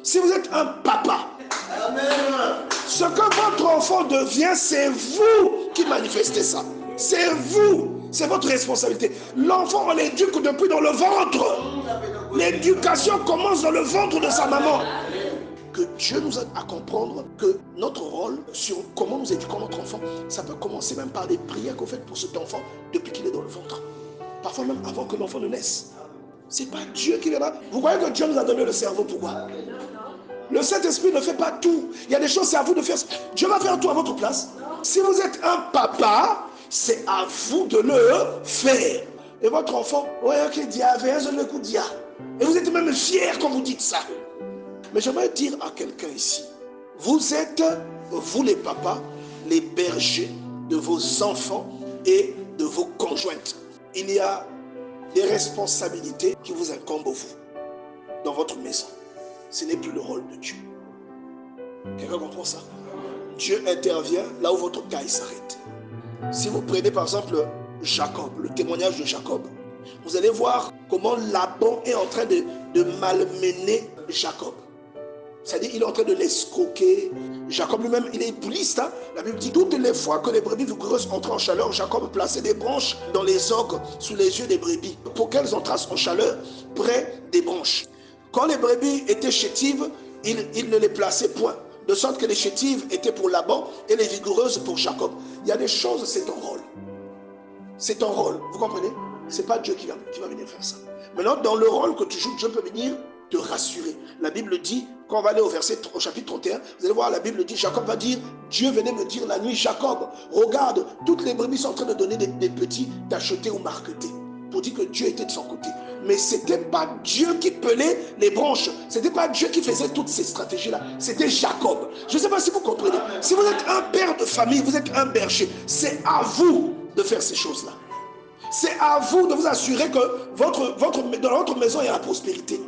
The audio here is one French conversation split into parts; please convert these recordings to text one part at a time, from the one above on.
Si vous êtes un papa, ce que votre enfant devient, c'est vous qui manifestez ça. C'est vous. C'est votre responsabilité. L'enfant, on l'éduque depuis dans le ventre. L'éducation commence dans le ventre de sa maman. Que Dieu nous aide à comprendre que notre rôle sur comment nous éduquons notre enfant, ça peut commencer même par les prières qu'on fait pour cet enfant depuis qu'il est dans le ventre. Parfois même avant que l'enfant ne naisse. C'est pas Dieu qui viendra. Vous croyez que Dieu nous a donné le cerveau, pourquoi? Le Saint-Esprit ne fait pas tout. Il y a des choses, c'est à vous de faire. Dieu va faire tout à votre place. Si vous êtes un papa, c'est à vous de le faire. Et votre enfant, ouais, ok, dia, je le coup dia. Et vous êtes même fiers quand vous dites ça. Mais j'aimerais dire à quelqu'un ici, vous êtes, vous les papas, les bergers de vos enfants et de vos conjointes. Il y a des responsabilités qui vous incombent vous, dans votre maison. Ce n'est plus le rôle de Dieu. Quelqu'un comprend ça? Dieu intervient là où votre caille s'arrête. Si vous prenez par exemple Jacob, le témoignage de Jacob, vous allez voir comment Laban est en train de malmener Jacob. C'est-à-dire qu'il est en train de l'escroquer. Jacob lui-même, il est éboulliste. Hein? La Bible dit, toutes les fois que les brebis vigoureuses entraient en chaleur, Jacob plaçait des branches dans les orgues sous les yeux des brebis pour qu'elles entrassent en chaleur près des branches. Quand les brebis étaient chétives, il ne les plaçait point. De sorte que les chétives étaient pour Laban et les vigoureuses pour Jacob. Il y a des choses, c'est ton rôle. C'est ton rôle, vous comprenez? Ce n'est pas Dieu qui va venir faire ça. Maintenant, dans le rôle que tu joues, Dieu peut venir te rassurer. La Bible dit, quand on va aller au chapitre 31, vous allez voir, la Bible dit, Jacob va dire, Dieu venait me dire la nuit, Jacob, regarde, toutes les brebis sont en train de donner des petits tachetés ou marquetés, pour dire que Dieu était de son côté. Mais ce n'était pas Dieu qui pelait les branches, ce n'était pas Dieu qui faisait toutes ces stratégies-là, c'était Jacob. Je ne sais pas si vous comprenez. Si vous êtes un père de famille, vous êtes un berger, c'est à vous de faire ces choses-là. C'est à vous de vous assurer que dans votre maison, il y a la prospérité.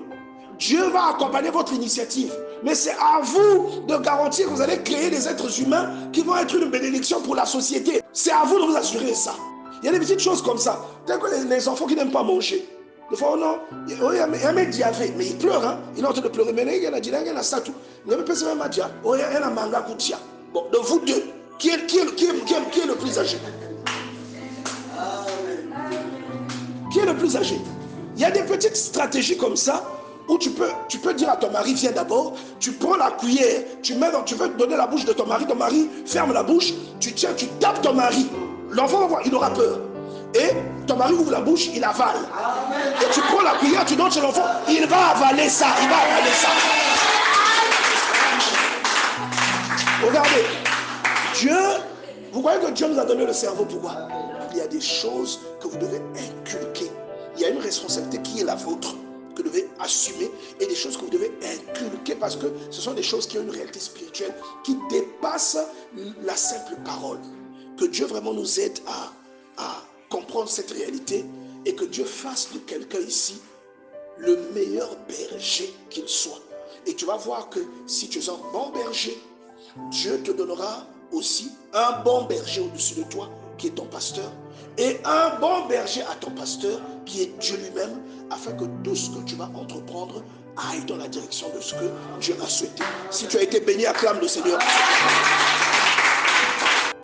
Dieu va accompagner votre initiative. Mais c'est à vous de garantir que vous allez créer des êtres humains qui vont être une bénédiction pour la société. C'est à vous de vous assurer de ça. Il y a des petites choses comme ça. Telles que les enfants qui n'aiment pas manger. Des fois, non, il y a un mec diavé, mais il pleure. Hein? Il est en train de pleurer. Mais il y a un satou. Il y a un peu de madia. Il y a un manga koutia. Bon, de vous deux, qui est le plus âgé? Qui est le plus âgé? Il y a des petites stratégies comme ça où tu peux dire à ton mari, viens d'abord, tu prends la cuillère, tu veux donner la bouche de ton mari ferme la bouche, tu tiens, tu tapes ton mari. L'enfant va voir, il aura peur. Et ton mari ouvre la bouche, il avale. Et tu prends la cuillère, tu donnes chez l'enfant, il va avaler ça, Regardez, Dieu, vous voyez que Dieu nous a donné le cerveau, pourquoi? Il y a des choses que vous devez inculquer. Il y a une responsabilité qui est la vôtre, que vous devez assumer, et des choses que vous devez inculquer parce que ce sont des choses qui ont une réalité spirituelle qui dépasse la simple parole. Que Dieu vraiment nous aide à comprendre cette réalité et que Dieu fasse de quelqu'un ici le meilleur berger qu'il soit. Et tu vas voir que si tu es un bon berger, Dieu te donnera aussi un bon berger au-dessus de toi qui est ton pasteur et un bon berger à ton pasteur qui est Dieu lui-même, afin que tout ce que tu vas entreprendre aille dans la direction de ce que Dieu a souhaité. Si tu as été béni, acclame le Seigneur.